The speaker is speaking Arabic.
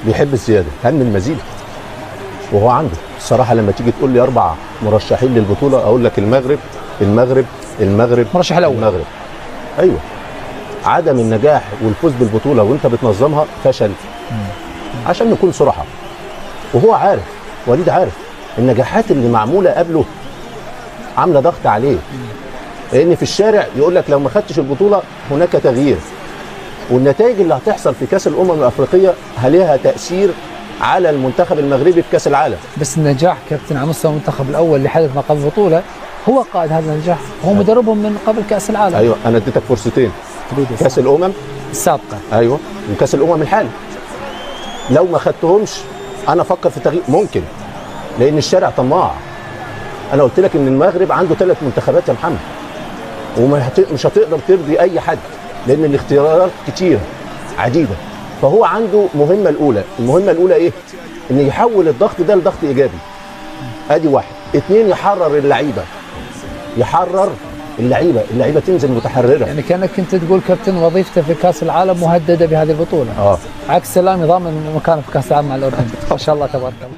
بيحب الزياده، هم المزيد. وهو عنده الصراحه لما تيجي تقول لي 4 مرشحين للبطوله اقول لك المغرب المغرب المغرب مرشح الاول. المغرب. ايوه، عدم النجاح والفوز بالبطوله وانت بتنظمها فشل. عشان نكون صراحه، وهو عارف، وليد عارف النجاحات اللي معموله قبله عامله ضغط عليه، لان في الشارع يقول لك لو ما خدتش البطوله هناك تغيير، والنتائج اللي هتحصل في كاس الامم الافريقيه ليها تاثير على المنتخب المغربي في كاس العالم. بس النجاح كابتن على مستوى المنتخب الاول اللي حدث ما قبل البطوله، هو قائد هذا النجاح، هو مدربهم من قبل كاس العالم. ايوه، انا اديتك فرصتين، كاس الامم السابقه، ايوه، وكاس الامم الحالي. لو ما خدتهمش انا افكر في تغيير، ممكن، لان الشارع طماع. انا قلت لك ان المغرب عنده 3 منتخبات يا محمد، ومش هتقدر ترضي اي حد لان الاختيارات كتيره عديده. فهو عنده المهمه الاولى ايه؟ ان يحول الضغط ده لضغط ايجابي. ادي 1. 2، يحرر اللعيبه، اللعيبه تنزل متحرره. يعني كانك كنت تقول كابتن وظيفته في كاس العالم مهدده بهذه البطوله. عكس الان نظام مكانه في كاس العالم مع الاردن. ما شاء الله تبارك الله.